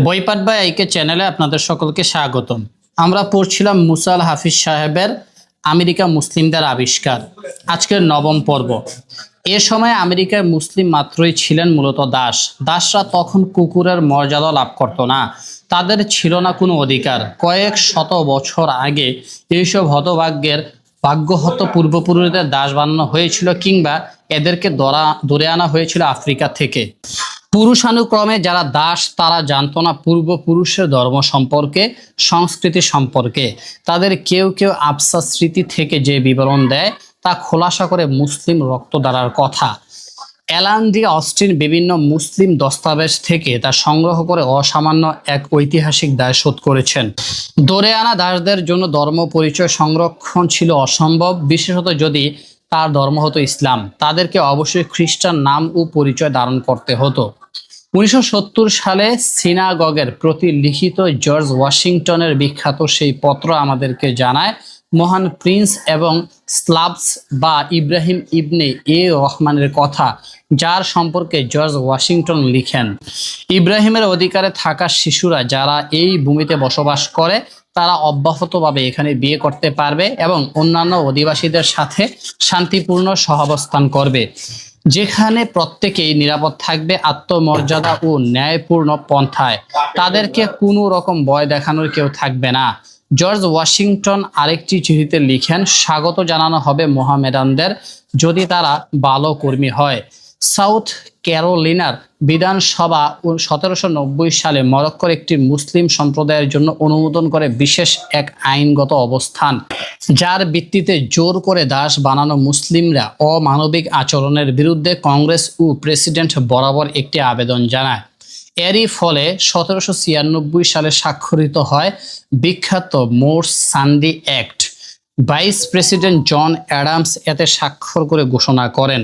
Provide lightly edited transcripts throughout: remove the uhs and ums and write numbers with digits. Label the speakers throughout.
Speaker 1: বইপাঠ by আইকে চ্যানেলে আপনাদের সকলকে স্বাগতম। আমরা পড়ছিলাম মুসা আল হাফিজ সাহেবের আমেরিকা মুসলিমদের আবিষ্কার, আজকের নবম পর্ব। এ সময় আমেরিকায় মুসলিম মাত্রই ছিলেন মূলত দাস। দাসরা তখন কুকুরের মর্যাদা লাভ করত না, তাদের ছিল না কোনো অধিকার। কয়েক শত বছর আগে এইসব হতভাগ্যের ভাগ্যহত পূর্বপুরুষদের দাস বানানো হয়েছিল, কিংবা এদেরকে ধরে আনা হয়েছিল আফ্রিকা থেকে। পুরুষানুক্রমে যারা দাস, তারা জানতো না পূর্বপুরুষের ধর্ম সম্পর্কে, সংস্কৃতি সম্পর্কে। তাদের কেউ কেউ আফসাস স্মৃতি থেকে যে বিবরণ দেয় তা খোলাসা করে মুসলিম রক্তধারার কথা। অ্যালান ডি অস্টিন বিভিন্ন মুসলিম দস্তাবেজ থেকে তা সংগ্রহ করে অসামান্য এক ঐতিহাসিক দায় শোধ করেছেন। ধরে আনা দাসদের জন্য ধর্ম পরিচয় সংরক্ষণ ছিল অসম্ভব, বিশেষত যদি তার ধর্ম হতো ইসলাম। তাদেরকে অবশ্যই খ্রিস্টান নাম ও পরিচয় ধারণ করতে হতো। 1970 সালে সিনাগগের প্রতি লিখিত জর্জ ওয়াশিংটনের বিখ্যাত সেই পত্র আমাদেরকে জানায় মহান প্রিন্স এবং স্লাভস বা ইব্রাহিম ইবনে রহমানের কথা, যার সম্পর্কে জর্জ ওয়াশিংটন লিখেন, ইব্রাহিমের অধিকারে থাকা শিশুরা যারা এই ভূমিতে বসবাস করে তারা অব্যাহতভাবে এখানে বিয়ে করতে পারবে এবং অন্যান্য অধিবাসীদের সাথে শান্তিপূর্ণ সহাবস্থান করবে, যেখানে প্রত্যেকেই নিরাপদ থাকবে আত্মমর্যাদা ও ন্যায়পূর্ণ পন্থায়। তাদেরকে কোনো রকম ভয় দেখানোর কেউ থাকবে না। জর্জ ওয়াশিংটন আরেকটি চিঠিতে লিখেন, স্বাগত জানানো হবে মোহামেডানদের যদি তারা ভালো কর্মী হয়। সাউথ ক্যারোলিনার বিধানসভা 1790 সালে মরক্কোর একটি মুসলিম সম্প্রদায়ের জন্য অনুমোদন করে বিশেষ এক আইনগত অবস্থান, যার ভিত্তিতে জোর করে দাস বানানো মুসলিমরা অমানবিক আচরণের বিরুদ্ধে কংগ্রেস ও প্রেসিডেন্ট বরাবর একটি আবেদন জানায়। এরই ফলে 1796 সালে স্বাক্ষরিত হয় বিখ্যাত মোরস সান্ডি act. Vice president John Adams এতে স্বাক্ষর করে ঘোষণা করেন,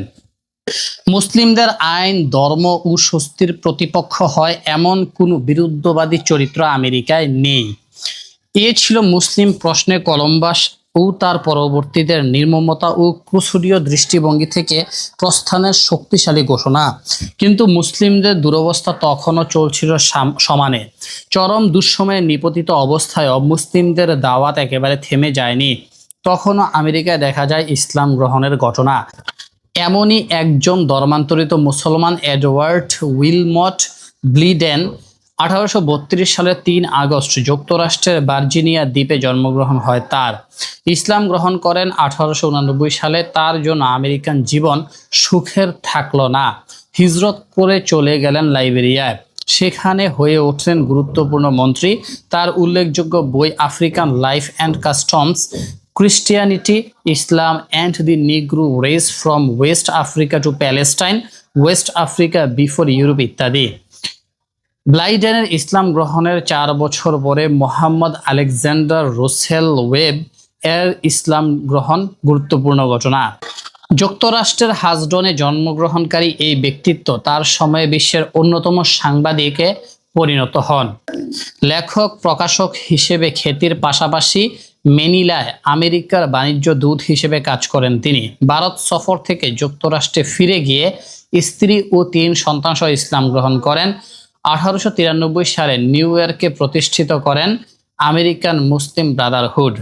Speaker 1: মুসলিমদের আইন, ধর্ম ও স্বস্তির প্রতিপক্ষ হয় এমন কোনো বিরুদ্ধবাদী চরিত্র আমেরিকায় নেই। এ ছিল মুসলিম প্রশ্নে কলম্বাস ও তার পরবর্তীদের নির্মমতা ও ক্রুসেডীয় দৃষ্টিভঙ্গি থেকে প্রস্থানের শক্তিশালী ঘোষণা। কিন্তু মুসলিমদের দুরবস্থা তখনও চলছিল সমানে। চরম দুঃসময়ে নিপতিত অবস্থায় মুসলিমদের দাওয়াত একেবারে থেমে যায়নি। তখনও আমেরিকায় দেখা যায় ইসলাম গ্রহণের ঘটনা। এমনই একজন ধর্মান্তরিত মুসলমান এডওয়ার্ড উইলমট ব্লিডেন 1832 সালের 3 আগস্ট যুক্তরাষ্ট্রের ভার্জিনিয়া দ্বীপে জন্মগ্রহণ হয় তার। ইসলাম গ্রহণ করেন 1889 সালে। তার জন্য আমেরিকান জীবন সুখের থাকলো না। হিজরত করে চলে গেলেন লাইবেরিয়ায়, সেখানে হয়ে উঠলেন গুরুত্বপূর্ণ মন্ত্রী। তার উল্লেখযোগ্য বই African life and customs, Christianity, Islam and the নিগ্রো race from West Africa two Palestine, West Africa before Europe ইত্যাদি। ব্লাইডেনের ইসলাম গ্রহণের 4 বছর পরে মোহাম্মদ আলেকজান্ডার রুসেল ওয়েব এর ইসলাম গ্রহণ গুরুত্বপূর্ণ ঘটনা। যুক্তরাষ্ট্রের হাজডনে জন্মগ্রহণকারী এই ব্যক্তিত্ব তার সময়ে বিশ্বের অন্যতম সাংবাদিকে পরিণত হন। লেখক, প্রকাশক হিসেবে খ্যাতির পাশাপাশি ম্যানিলায় আমেরিকার বাণিজ্য দূত হিসেবে কাজ করেন তিনি। ভারত সফর থেকে যুক্তরাষ্ট্রে ফিরে গিয়ে স্ত্রী ও 3 সন্তান সহ ইসলাম গ্রহণ করেন। 1893 সালে নিউ ইয়র্কে প্রতিষ্ঠিত করেন আমেরিকান মুসলিম ব্রাদারহুড।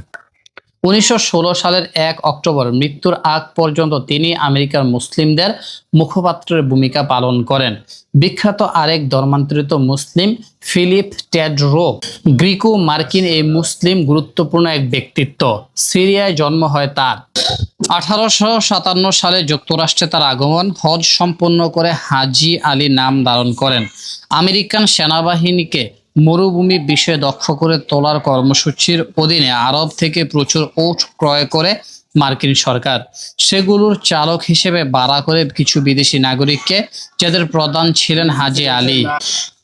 Speaker 1: 1916 সালের 1 অক্টোবর মৃত্যুর আগ পর্যন্ত তিনি আমেরিকার মুসলিমদের মুখপাত্রের ভূমিকা পালন করেন। বিখ্যাত আরেক ধর্মান্তরিত মুসলিম ফিলিপ টেডরো গ্রিকো মার্কিন এই মুসলিম গুরুত্বপূর্ণ এক ব্যক্তিত্ব। সিরিয়ায় জন্ম হয় তার। 1857 সালে যুক্তরাষ্ট্রে তার আগমন। হজ সম্পন্ন করে হাজি আলী নাম ধারণ করেন। আমেরিকান সেনাবাহিনীকে মরুভূমি বিষয়ে দক্ষ করে তোলার কর্মসূচির অধীনে আরব থেকে প্রচুর উট ক্রয় করে মার্কিন সরকার। সেগুলোর চালক হিসেবে ভাড়া করে কিছু বিদেশি নাগরিককে, যাদের প্রধান ছিলেন হাজি আলী।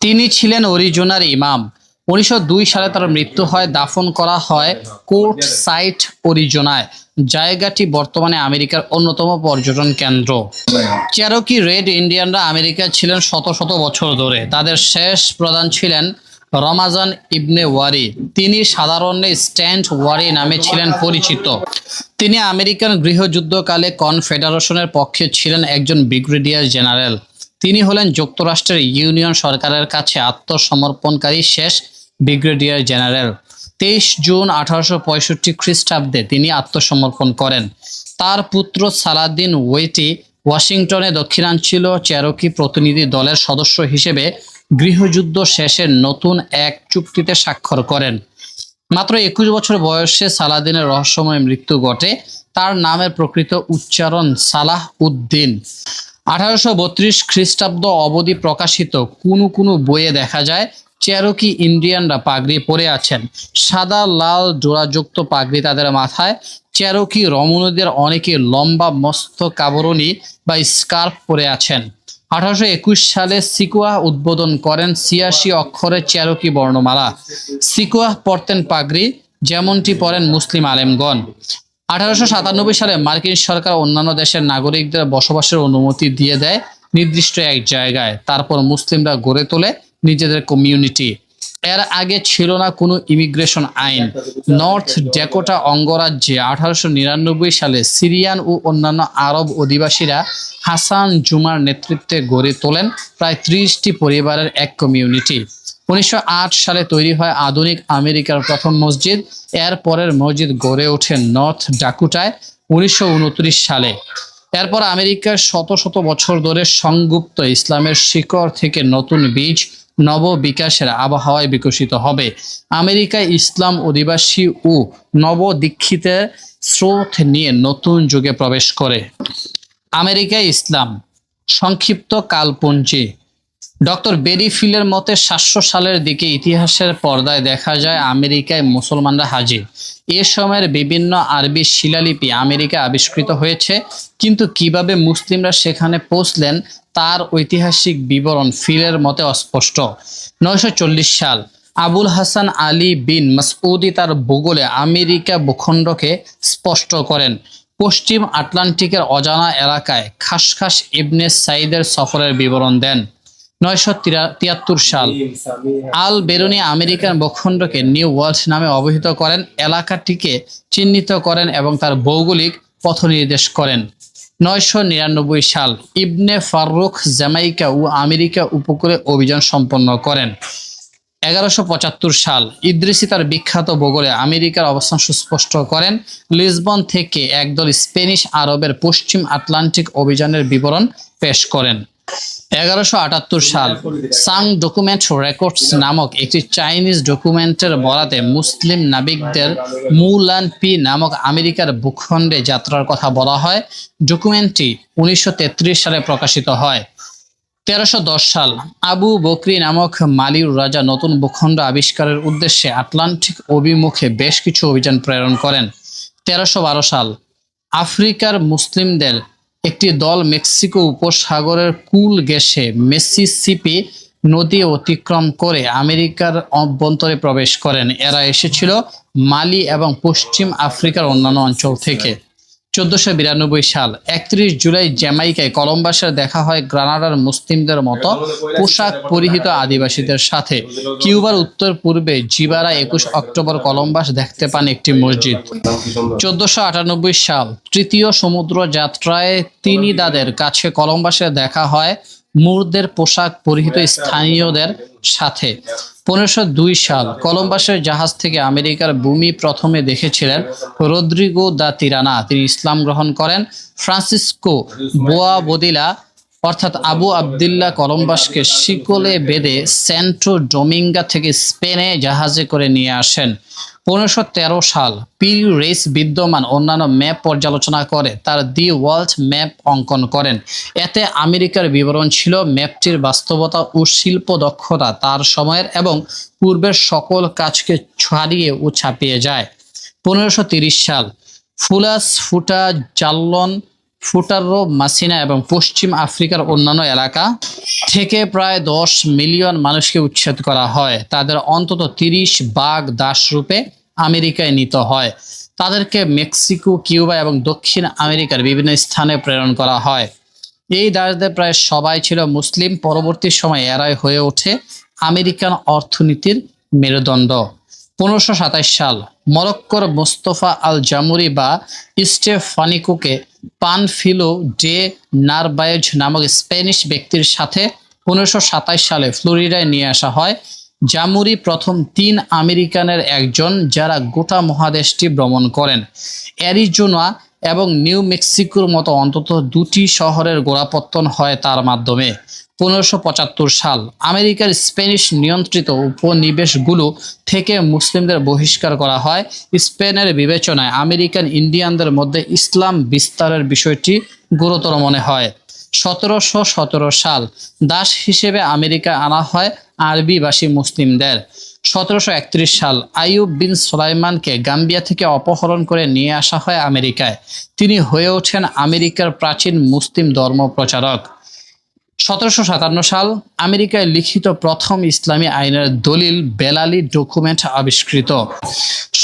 Speaker 1: তিনি ছিলেন অরিজোনার ইমাম। 1902 সালে তার মৃত্যু হয়। দাফন করা হয় কোর্ট সাইট, অরিজোনায়। জায়গাটি বর্তমানে আমেরিকার অন্যতম পর্যটন কেন্দ্র। চেরোকি রেড ইন্ডিয়ানরা আমেরিকায় ছিলেন শত শত বছর ধরে। তাদের শেষ প্রধান ছিলেন রমাজান ইবনে ওয়ারি। তিনি সাধারণে স্ট্যান্ড ওয়ারি নামে ছিলেন পরিচিত। তিনি আমেরিকান গৃহযুদ্ধকালে কনফেডারেশনের পক্ষে ছিলেন একজন ব্রিগেডিয়ার জেনারেল। তিনি হলেন যুক্তরাষ্ট্রের ইউনিয়ন সরকারের কাছে আত্মসমর্পণকারী শেষ ব্রিগেডিয়ার জেনারেল। 23 জুন 1865 খ্রিস্টাব্দে তিনি আত্মসমর্পণ করেন। তার পুত্র সালাদিন ওয়েটি ওয়াশিংটনে দক্ষিণাঞ্চল চেরোকি প্রতিনিধি দলের সদস্য হিসেবে গৃহযুদ্ধ শেষের নতুন এক চুক্তিতে স্বাক্ষর করেন। মাত্র 21 বছর বয়সে সালাদিনের রহস্যময় মৃত্যু ঘটে। তার নামের প্রকৃত উচ্চারণ সালাহ উদ্দিন। 1832 খ্রিস্টাব্দ অবধি প্রকাশিত কোনো বইয়ে দেখা যায় চেরোকি ইন্ডিয়ানরা পাগড়ি পরে আছেন। সাদা লাল জোড়াযুক্ত পাগড়ি তাদের মাথায়। চেরোকি রমণীদের অনেকে লম্বা মস্তক আবরণী বা স্কার্ফ পরে আছেন। 1821 সালে সিকুয়াহ উদ্বোধন করেন 86 অক্ষরের চেরোকি বর্ণমালা। সিকুয়াহ পরতেন পাগড়ি, যেমনটি পরেন মুসলিম আলেমগণ। 1897 সালে মার্কিন সরকার অন্যান্য দেশের নাগরিকদের বসবাসের অনুমতি দিয়ে দেয় নির্দিষ্ট এক জায়গায়। তারপর মুসলিমরা গড়ে তোলে নিজেদের কমিউনিটি। এর আগে ছিল না কোনো ইমিগ্রেশন আইন। নর্থ ডেকোটা অঙ্গরাজ্যে 1899 সালে সিরিয়ান ও অন্যান্য আরব অধিবাসীরা হাসান জুমার নেতৃত্বে গড়ে তোলেন প্রায় 30টি পরিবারের এক কমিউনিটি। 1908 সালে তৈরি হয় আধুনিক আমেরিকার প্রথম মসজিদ। এর পরের মসজিদ গড়ে ওঠে নর্থ ডাকুটায় 1929 সালে। এরপর আমেরিকার শত শত বছর ধরে সংগুপ্ত ইসলামের শিকড় থেকে নতুন বীজ নব বিকাশের আবহাওয়ায় বিকশিত হবে। আমেরিকায় ইসলাম অধিবাসী ও নবদীক্ষিতের স্রোত নিয়ে নতুন যুগে প্রবেশ করে। আমেরিকায় ইসলাম সংক্ষিপ্ত কালপুঞ্জি। ডক্টর বেরি ফিলের মতে 700 সালের দিকে ইতিহাসের পর্দায় দেখা যায় আমেরিকায় মুসলমানরা হাজির। এ সময়ের বিভিন্ন আরবি শিলালিপি আমেরিকায় আবিষ্কৃত হয়েছে, কিন্তু কিভাবে মুসলিমরা সেখানে পৌঁছলেন তার ঐতিহাসিক বিবরণ ফিলের মতে অস্পষ্ট। 940 সাল আবুল হাসান আলী বিন মাসউদি তার ভূগোলে আমেরিকা ভূখণ্ডকে স্পষ্ট করেন। পশ্চিম আটলান্টিকের অজানা এলাকায় খাসখাস ইবনে সাইদের সফরের বিবরণ দেন। 973 সাল আল বেরুনি আমেরিকান ভূখণ্ডকে নিউ ওয়ার্ল্ড নামে অভিহিত করেন, এলাকাটিকে চিহ্নিত করেন এবং তার ভৌগোলিক পথ নির্দেশ করেন। 999 সাল ইবনে ফারুক জ্যামাইকা ও আমেরিকা উপকূলে অভিযান সম্পন্ন করেন। 1175 সাল ইদ্রিসি তার বিখ্যাত ভূগোলে আমেরিকার অবস্থান সুস্পষ্ট করেন। লিসবন থেকে একদল স্প্যানিশ আরবের পশ্চিম আটলান্টিক অভিযানের বিবরণ পেশ করেন। 1178 সাল সাং ডকুমেন্ট রেকর্ডস নামক একটি চাইনিজ ডকুমেন্টের বরাতে মুসলিম নাবিকদের মুলান পি নামক আমেরিকার ভূখণ্ডে যাত্রার কথা বলা হয়। ডকুমেন্টটি 1933 সালে প্রকাশিত হয়। 1310 সাল আবু বকরি নামক মালির রাজা নতুন ভূখণ্ড আবিষ্কারের উদ্দেশ্যে আটলান্টিক অভিমুখে বেশ কিছু অভিযান প্রেরণ করেন। 1312 সাল আফ্রিকার মুসলিমদের একটি দল মেক্সিকো উপসাগরের কুল ঘেঁষে মিসিসিপি নদী অতিক্রম করে আমেরিকার অভ্যন্তরে প্রবেশ করেন। এরা এসেছিল মালি এবং পশ্চিম আফ্রিকার অন্যান্য অঞ্চল থেকে। 1492 সাল 31 জুলাই জ্যামাইকায় কলম্বাসের দেখা হয় গ্রানাডার মুসলিমদের মতো পোশাক পরিহিত আদিবাসীদের সাথে। কিউবার উত্তর পূর্বে জিবারা 21 অক্টোবর কলম্বাস দেখতে পান একটি মসজিদ। 1498 সাল তৃতীয় সমুদ্র যাত্রায় ত্রিনিদাদের কাছে কলম্বাসের দেখা হয় মুরদের পোশাক পরিহিত স্থানীয়দের সাথে। 1502 সাল কলম্বাসের জাহাজ থেকে আমেরিকার ভূমি প্রথমে দেখেছিলেন রদ্রিগো দা তিরানা। তিনি ইসলাম গ্রহণ করেন। ফ্রান্সিসকো বোয়াবোদিলা অর্থাৎ আবু আবদুল্লাহ কলম্বাসকে শিকলে বেঁধে সেন্টো ডোমিঙ্গা থেকে স্পেনে জাহাজে করে নিয়ে আসেন। 1513 সাল পিরি রেইস বিদ্যমান অন্যান্য ম্যাপ পর্যালোচনা করে তার দি ওয়ার্ল্ড ম্যাপ অঙ্কন করেন। এতে আমেরিকার বিবরণ ছিল ম্যাপটির বাস্তবতা ও শিল্প দক্ষতা তার সময়ের এবং পূর্বের সকল কাজকে ছাড়িয়ে ও ছাপিয়ে যায়। 1530 সাল ফুলাস ফুটা জাল্লন ফুটারো মাসিনা এবং পশ্চিম আফ্রিকার অন্যান্য এলাকা থেকে প্রায় 10 মিলিয়ন মানুষকে উচ্ছেদ করা হয়। তাদের অন্তত 30 ভাগ দাস রূপে আমেরিকায় নিত হয়। তাদেরকে মেক্সিকো, কিউবা এবং দক্ষিণ আমেরিকার বিভিন্ন স্থানে প্রেরণ করা হয়। এই দাসদের প্রায় সবাই ছিল মুসলিম। পরবর্তী সময়ে এরাই হয়ে ওঠে আমেরিকান অর্থনীতির মেরুদণ্ড। 1527 সাল মরক্কোর মোস্তফা আল জামুরি বা স্টেফানিকোকে পানফিলো ডে নারবায়েজ নামক স্প্যানিশ ব্যক্তির সাথে 1527 সালে ফ্লোরিডায় নিয়ে আসা হয়। জামুরি প্রথম 3 আমেরিকানের একজন যারা গোটা মহাদেশটি ভ্রমণ করেন। অ্যারিজোনা এবং নিউ মেক্সিকোর মতো অন্তত 2টি শহরের গোড়াপত্তন হয় তার মাধ্যমে। 1575 সাল আমেরিকার স্প্যানিশ নিয়ন্ত্রিত উপনিবেশগুলো থেকে মুসলিমদের বহিষ্কার করা হয়। স্পেনের বিবেচনায় আমেরিকান ইন্ডিয়ানদের মধ্যে ইসলাম বিস্তারের বিষয়টি গুরুতর মনে হয়। 1717 সাল দাস হিসেবে আমেরিকা আনা হয় আরবিভাষী মুসলিমদের। 1731 সাল আইয়ুব বিন সুলাইমানকে গাম্বিয়া থেকে অপহরণ করে নিয়ে আসা হয় আমেরিকায়। তিনি হয়ে ওঠেন আমেরিকার প্রাচীন মুসলিম ধর্ম প্রচারক। 1757 সাল আমেরিকায় লিখিত প্রথম ইসলামী আইনের দলিল বেলালি ডকুমেন্ট আবিষ্কৃত।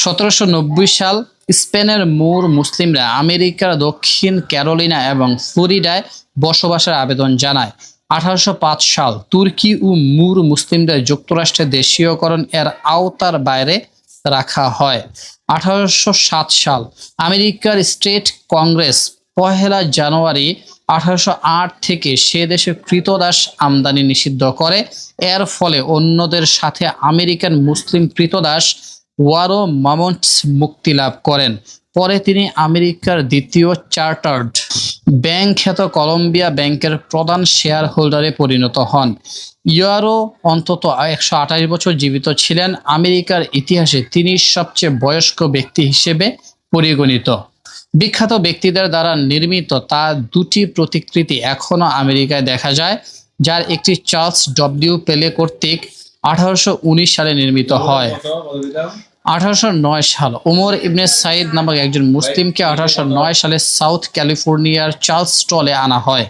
Speaker 1: 1790 সাল স্পেনের মুর মুসলিমরা আমেরিকার দক্ষিণ ক্যারোলিনা এবং ফ্লোরিডায় বসবাসের আবেদন জানায়। 1805 সাল তুর্কি ও মুর মুসলিমদের যুক্তরাষ্ট্রে দেশীয়করণ এর আওতার বাইরে রাখা হয়। 1807 সাল আমেরিকার স্টেট কংগ্রেস 1 জানুয়ারি 1808 থেকে সে দেশে কৃতদাস আমদানি নিষিদ্ধ করে। এর ফলে অন্যদের সাথে আমেরিকান মুসলিম কৃতদাস ওয়ারো মামন্টস মুক্তি লাভ করেন। পরে তিনি আমেরিকার দ্বিতীয় চার্টার্ড ব্যাংক খ্যাত কলম্বিয়া ব্যাংকের প্রধান শেয়ার হোল্ডারে পরিণত হন। ইয়ারো অন্তত 128 বছর জীবিত ছিলেন। আমেরিকার ইতিহাসে তিনি সবচেয়ে বয়স্ক ব্যক্তি হিসেবে পরিগণিত। বিখ্যাত ব্যক্তিদের দ্বারা নির্মিত তার 2টি প্রতিকৃতি এখনো আমেরিকায় দেখা যায়, যার একটি চার্লস ডব্লিউ পেলে কর্তৃক 1819 সালে নির্মিত হয়। 1809 সাল ওমর ইবনে সাইদ নামক একজন মুসলিমকে 1809 সালে সাউথ ক্যালিফোর্নিয়ার চার্লসটনে আনা হয়।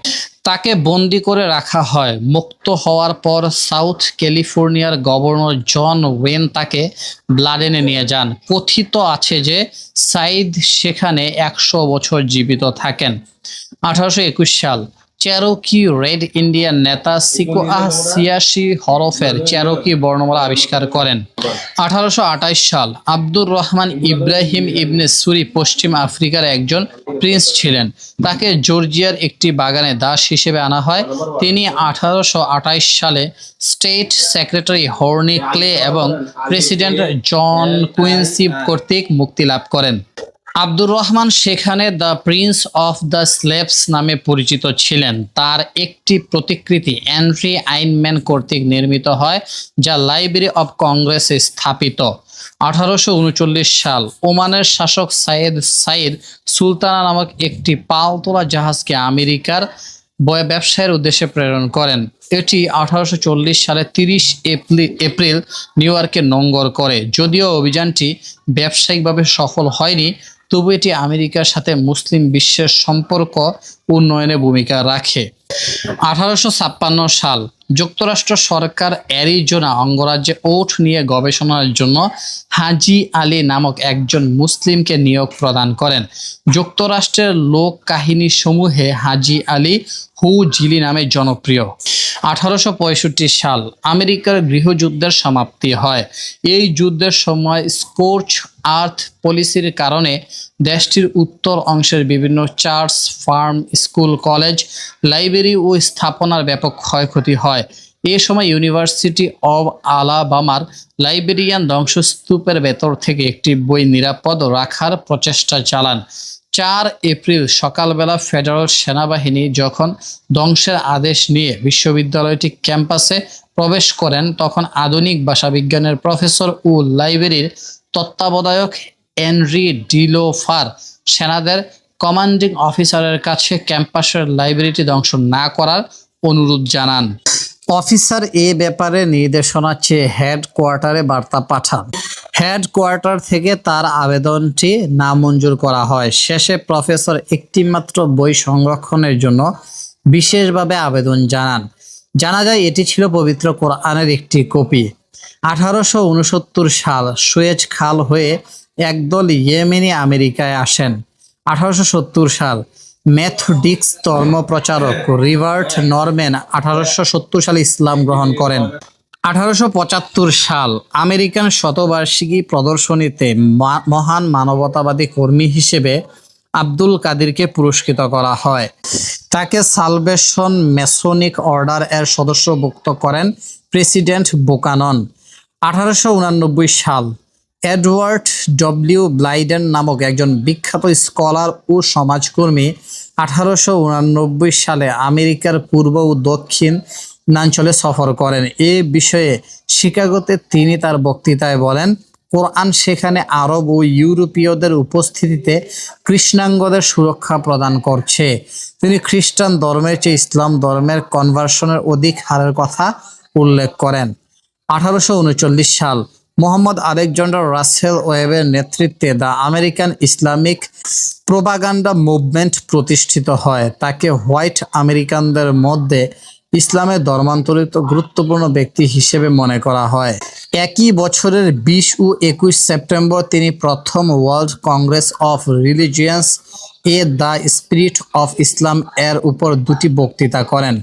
Speaker 1: তাকে বন্দি করে রাখা হয়। মুক্ত হওয়ার পর সাউথ ক্যালিফোর্নিয়ার গভর্নর জন ওয়েন তাকে ব্লাডেনে নিয়ে যান। কথিত আছে যে সাইদ সেখানে 100 বছর জীবিত থাকেন। 1821 সাল চেরোকি রেড ইন্ডিয়ান নেতা সিকোয়া সিয়াশি হরফের চেরোকি বর্ণমালা আবিষ্কার করেন। 1828 সাল আব্দুর রহমান ইব্রাহিম ইবনে সুরি পশ্চিম আফ্রিকার একজন প্রিন্স ছিলেন। তাকে জর্জিয়ার একটি বাগানে দাস হিসেবে আনা হয়। তিনি 1828 সালে স্টেট সেক্রেটারি হর্নি ক্লে এবং প্রেসিডেন্ট জন কুইন্সি কর্তৃক মুক্তি লাভ করেন। আব্দুর রহমান সেখানে the Prince of the slaves নামে পরিচিত ছিলেন। তার একটি প্রতিকৃতি হেনরি আইনম্যান কর্তৃক নির্মিত হয়, যা লাইব্রেরি অব কংগ্রেসে স্থাপিত। 1839 সাল ওমানের শাসক সাইদ সুলতানা নামক একটি পালতোলা জাহাজকে আমেরিকার ব্যবসায়ের উদ্দেশ্যে প্রেরণ করেন। এটি 1840 সালে 30 এপ্রিল নিউ ইয়র্কে নোঙর করে। যদিও অভিযানটি ব্যবসায়িকভাবে সফল হয়নি, তবু এটি আমেরিকার সাথে মুসলিম বিশ্বের সম্পর্ক উন্নয়নে ভূমিকা রাখে। 1856 সাল যুক্তরাষ্ট্র সরকার অ্যারিজোনা অঙ্গরাজ্যে ওট নিয়ে গবেষণার জন্য হাজি আলী নামক একজন মুসলিমকে নিয়োগ প্রদান করেন। যুক্তরাষ্ট্রের লোক কাহিনী সমূহে হাজি আলী হু জিলি নামে জনপ্রিয়। 1865 সাল আমেরিকার গৃহযুদ্ধের সমাপ্তি হয়। এই যুদ্ধের সময় স্কোর্চ আর্থ পলিসির কারণে দেশটির উত্তর অংশের বিভিন্ন church, farm, school, college, library ও স্থাপনার ব্যাপক ক্ষয়ক্ষতি হয়। এ সময় ইউনিভার্সিটি অব আলাবামার লাইব্রেরিয়ান ধ্বংসস্তূপের ভেতর থেকে একটি বই নিরাপদ রাখার প্রচেষ্টা চালান। 4 এপ্রিল সকালবেলা ফেডারেল সেনাবাহিনী যখন ধ্বংসের আদেশ নিয়ে বিশ্ববিদ্যালয়টি ক্যাম্পাসে প্রবেশ করেন, তখন আধুনিক ভাষাবিজ্ঞানের প্রফেসর ও লাইব্রেরির তত্ত্বাবধায়ক হেনরি ডিলোফার সেনাদের কমান্ডিং অফিসারের কাছে ক্যাম্পাসের লাইব্রেরিটি ধ্বংস না করার অনুরোধ জানান। অফিসার এ ব্যাপারে নির্দেশনা চেয়ে হেডকোয়ার্টারে বার্তা পাঠান। হেডকোয়ার্টার থেকে তার আবেদনটি নামঞ্জুর করা হয়। শেষে প্রফেসর একটিমাত্র বই সংরক্ষণের জন্য বিশেষভাবে আবেদন জানান। জানা যায় এটি ছিল পবিত্র কোরআনের একটি কপি। 1869 সাল সুয়েজ খাল হয়ে একদল ইয়েমেনি আমেরিকায় আসেন। 1870 সাল মেথডিক্স ধর্মপ্রচারক রিভার্ট নরম্যান 1870 সালে ইসলাম গ্রহণ করেন। 1875 সাল আমেরিকান শতবার্ষিকী প্রদর্শনীতে মহান মানবতাবাদী কর্মী হিসেবে আব্দুল কাদিরকে পুরস্কৃত করা হয়। তাকে সালভেশন মেসোনিক অর্ডার এর সদস্যভুক্ত করেন প্রেসিডেন্ট বুকানন। 1889 সাল এডওয়ার্ড ডব্লিউ ব্লাইডেন নামক একজন বিখ্যাত স্কলার ও সমাজকর্মী 1889 সালে আমেরিকার পূর্ব ও দক্ষিণাঞ্চলে সফর করেন। এ বিষয়ে শিকাগোতে তিনি তার বক্তৃতায় বলেন, কোরআন সেখানে আরব ও ইউরোপীয়দের উপস্থিতিতে কৃষ্ণাঙ্গদের সুরক্ষা প্রদান করছে। তিনি খ্রিস্টান ধর্মের চেয়ে ইসলাম ধর্মের কনভার্সনের অধিক হারের কথা উল্লেখ করেন। 1839 সাল মোহাম্মদ আলেকজান্ডার রাসেল ওয়েবের নেতৃত্বে the American Islamic propaganda movement প্রতিষ্ঠিত হয়। তাকে হোয়াইট আমেরিকানদের মধ্যে ইসলামের ধর্মান্তরিত গুরুত্বপূর্ণ ব্যক্তি হিসেবে মনে করা হয়। একই বছরের 20 ও 21 সেপ্টেম্বর তিনি প্রথম ওয়ার্ল্ড কংগ্রেস অফ রিলিজিয়ান্স এ দ্য স্পিরিট অফ ইসলাম এর উপর দুটি বক্তৃতা করেন।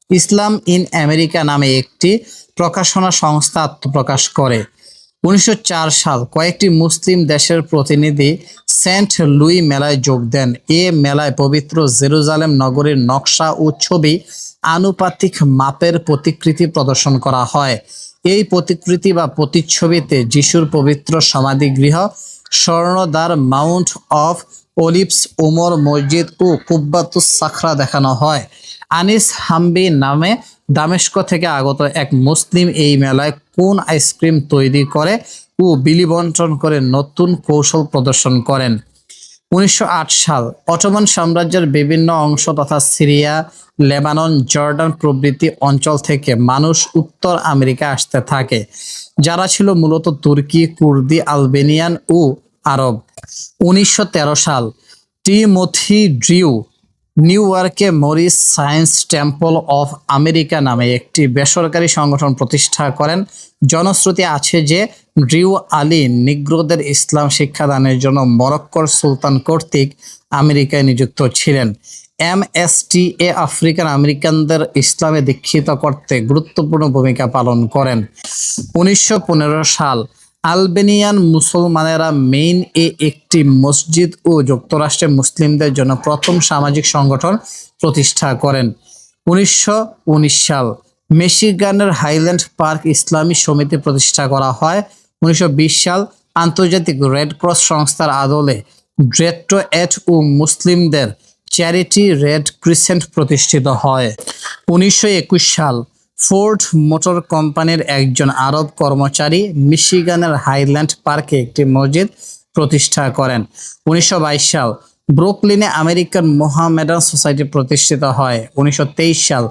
Speaker 1: ইসলাম ইন আমেরিকা নামে একটি প্রকাশনা সংস্থা আত্মপ্রকাশ করে। 1904 সাল কয়েকটি মুসলিম দেশের প্রতিনিধি সেন্ট লুই মেলায় যোগ দেন। এ মেলায় পবিত্র জেরুজালেম নগরীর নকশা ও ছবি আনুপাতিক মাপের প্রতিকৃতি প্রদর্শন করা হয়। এই প্রতিকৃতি বা প্রতিচ্ছবিতে যিশুর পবিত্র সমাধিগৃহ, স্বর্ণদ্বার, মাউন্ট অফ অলিভস, ওমর মসজিদ ও কুব্বাতুস সাখরা দেখানো হয়। আনিস হাম্বি নামে দামেস্ক থেকে আগত এক মুসলিম এই মেলায় কোন আইসক্রিম তৈরি করে ও বিলি বন্টন করে নতুন কৌশল প্রদর্শন করেন। 1908 সাল অটোমান সাম্রাজ্যের বিভিন্ন অংশ তথা সিরিয়া, লেবানন, জর্ডান প্রভৃতি অঞ্চল থেকে মানুষ উত্তর আমেরিকা আসতে থাকে, যারা ছিল মূলত তুর্কি, কুর্দি, আলবেনিয়ান ও আরব। 1913 সাল টিমোথি ড্রিউ নিউ ইয়র্কে Moorish Science Temple of America নামে একটি বেসরকারি সংগঠন প্রতিষ্ঠা করেন। জনশ্রুতি আছে যে ড্রিউ আলী নিগ্রোদের ইসলাম শিক্ষাদানের জন্য মরক্কোর সুলতান কর্তৃক আমেরিকায় নিযুক্ত ছিলেন। এমএসটিএ আফ্রিকান আমেরিকানদের ইসলামে দীক্ষিত করতে গুরুত্বপূর্ণ ভূমিকা পালন করেন। 1915 সাল আলবেনিয়ান মুসলমানেরা মেইন এ একটি মসজিদ ও যুক্তরাষ্ট্রে মুসলিমদের জন্য প্রথম সামাজিক সংগঠন প্রতিষ্ঠা করেন। 1919 সাল মিশিগানের হাইল্যান্ড পার্ক ইসলামী সমিতি প্রতিষ্ঠা করা হয়। 1920 সাল আন্তর্জাতিক রেড ক্রস সংস্থার আদলে ড্রেট্টো এট ও মুসলিমদের চ্যারিটি রেড ক্রিসেন্ট প্রতিষ্ঠিত হয়। 1921 সাল ফোর্ড মোটর কোম্পানির একজন আরব কর্মচারী মিশিগানের হাইল্যান্ড পার্কে একটি মসজিদ প্রতিষ্ঠা করেন। 1922 সাল ব্রুকলিনে আমেরিকান মোহামেডান সোসাইটি প্রতিষ্ঠিত হয়। 1923 সাল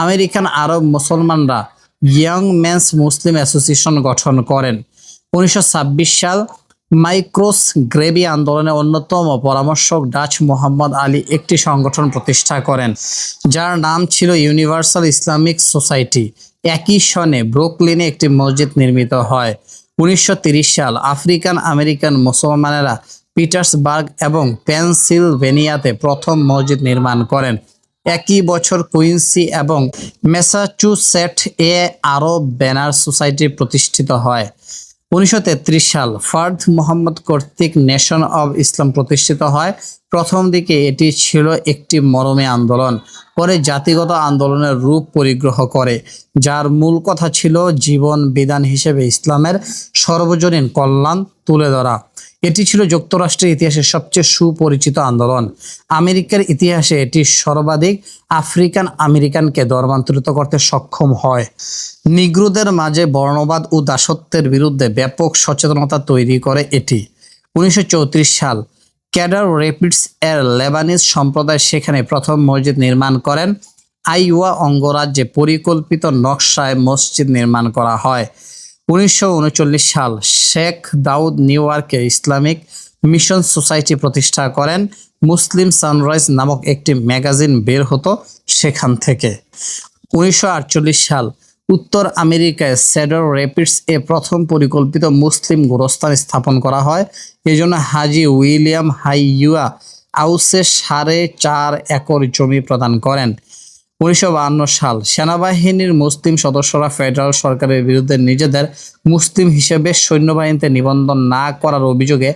Speaker 1: আমেরিকান আরব মুসলমানরা ইয়ং মেন্স মুসলিম অ্যাসোসিয়েশন গঠন করেন। 1926 সাল মাইক্রোস গ্রেভি আন্দোলনের অন্যতম পরামর্শক ডাচ মোহাম্মদ আলী একটি সংগঠন প্রতিষ্ঠা করেন, যার নাম ছিল ইউনিভার্সাল ইসলামিক সোসাইটি। একই সনে ব্রুকলিনে একটি মসজিদ নির্মিত হয়। 1930 সাল আফ্রিকান আমেরিকান মুসলমানেরা পিটার্সবার্গ এবং পেনসিলভেনিয়াতে প্রথম মসজিদ নির্মাণ করেন। একই বছর কুইন্সি এবং ম্যাসাচুসেট এ আরব ব্যানার সোসাইটি প্রতিষ্ঠিত হয়। 1933 সাল ফার্দ মোহাম্মদ কর্তৃক নেশন অব ইসলাম প্রতিষ্ঠিত হয়। প্রথম দিকে এটি ছিল একটি মরমী আন্দোলন, পরে জাতিগত আন্দোলনের রূপ পরিগ্রহ করে, যার মূল কথা ছিল জীবন বিধান হিসেবে ইসলামের সর্বজনীন কল্যাণ তুলে ধরা। এটি ছিল যুক্তরাষ্ট্রের ইতিহাসে সবচেয়ে সুপরিচিত আন্দোলন। আমেরিকার ইতিহাসে এটি সর্বাধিক আফ্রিকান আমেরিকানকে ধর্মান্তরিত করতে সক্ষম হয়। নিগ্রোদের মাঝে বর্ণবাদ ও দাসত্বের বিরুদ্ধে ব্যাপক সচেতনতা তৈরি করে এটি। 1934 সাল ক্যাডার রেপিডস এর লেবানিজ সম্প্রদায় সেখানে প্রথম মসজিদ নির্মাণ করেন। আইওয়া অঙ্গরাজ্যে পরিকল্পিত নকশায় মসজিদ নির্মাণ করা হয়। 1939 সাল শেখ দাউদ নিউ ইয়র্কে ইসলামিক মিশন সোসাইটি প্রতিষ্ঠা করেন। মুসলিম সানরাইজ নামক একটি ম্যাগাজিন বের হতো সেখান থেকে। 1948 সাল উত্তর আমেরিকায় সেডার রেপিডস এ প্রথম পরিকল্পিত মুসলিম গোরস্থান স্থাপন করা হয়। এজন্য হাজি উইলিয়াম হাইয়ুয়া আউসে 4.5 একর জমি প্রদান করেন। 1952 সাল সেনাবাহিনীর মুসলিম সদস্যরা ফেডারেল সরকারের বিরুদ্ধে নিজেদের মুসলিম হিসেবে সৈন্যবাহিনীতে নিবন্ধন না করার অভিযোগে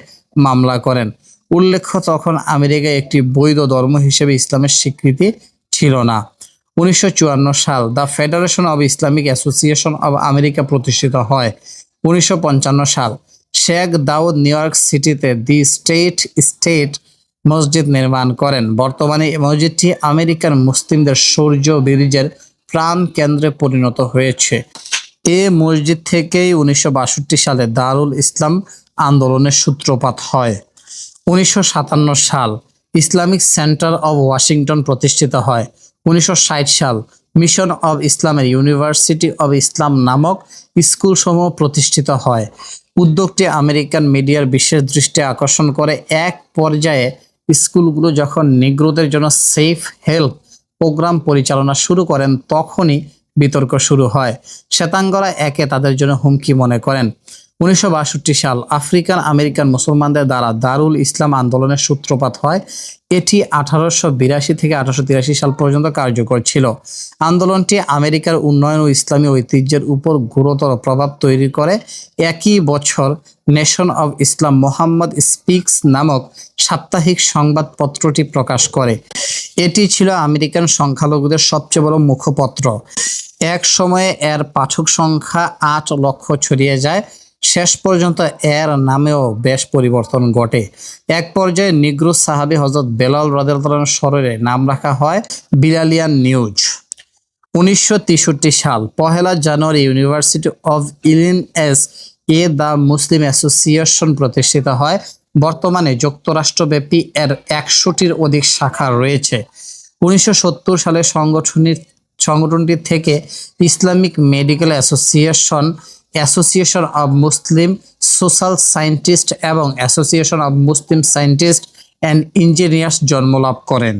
Speaker 1: মামলা করেন। উল্লেখ্য, তখন আমেরিকায় একটি বৈধ ধর্ম হিসেবে ইসলামের স্বীকৃতি ছিল না। 1954 সাল the federation of Islamic association of America প্রতিষ্ঠিত হয়। 1955 সাল শেখ দাউদ নিউ ইয়র্ক সিটিতে দি স্টেট মসজিদ নির্মাণ করেন। বর্তমানে এই মসজিদটি আমেরিকার মুসলিমদের শৌর্য বীর্যের প্রাণ কেন্দ্রে পরিণত হয়েছে। এ মসজিদ থেকেই 1962 সালে দারুল ইসলাম আন্দোলনের সূত্রপাত হয়। 1957 সাল ইসলামিক সেন্টার অব ওয়াশিংটন প্রতিষ্ঠিত হয়। 1960 সাল মিশন অব ইসলামের ইউনিভার্সিটি অব ইসলাম নামক স্কুলসমূহ প্রতিষ্ঠিত হয়। উদ্যোগটি আমেরিকান মিডিয়ার বিশেষ দৃষ্টি আকর্ষণ করে। এক পর্যায়ে স্কুলগুলো যখন নিগ্রোদের জন্য সেফ হেল্প প্রোগ্রাম পরিচালনা শুরু করেন, তখনই বিতর্ক শুরু হয়। শ্বেতাঙ্গরা একে তাদের জন্য হুমকি মনে করেন। 1962 সাল আফ্রিকান আমেরিকান মুসলমানদের দ্বারা দারুল ইসলাম আন্দোলনের সূত্রপাত হয়। এটি 1882 থেকে 1883 সাল পর্যন্ত কার্যকর ছিল। আন্দোলনটি আমেরিকার উন্নয়ন ও ইসলামী ঐতিহ্যের উপর গুরুতর প্রভাব তৈরি করে। একই বছর nation of Islam Mohammad speaks নামক সাপ্তাহিক সংবাদপত্রটি প্রকাশ করে। এটি ছিল আমেরিকান সংখ্যালঘুদের সবচেয়ে বড় মুখপত্র। এক সময়ে এর পাঠক সংখ্যা 8 লক্ষ ছড়িয়ে যায়। শেষ পর্যন্ত এর নামেও বেশ পরিবর্তন ঘটে। এক পর্যায়ে নিগ্রো সাহাবী হযরত বেলাল রাদিয়াল্লাহু আনহু স্মরণে নাম রাখা হয় বিলালিয়ান নিউজ। 1963 সাল 1 জানুয়ারি ইউনিভার্সিটি অব ইলিনয়েস এ দ্য মুসলিম অ্যাসোসিয়েশন প্রতিষ্ঠিত হয়। বর্তমানে যুক্তরাষ্ট্রব্যাপী এর 100টির অধিক শাখা রয়েছে। 1970 সালে সংগঠনটি থেকে Islamic Medical Association of Muslim Social Scientist এবং Association of Muslim Scientist and Engineers জন্ম লাভ করেন।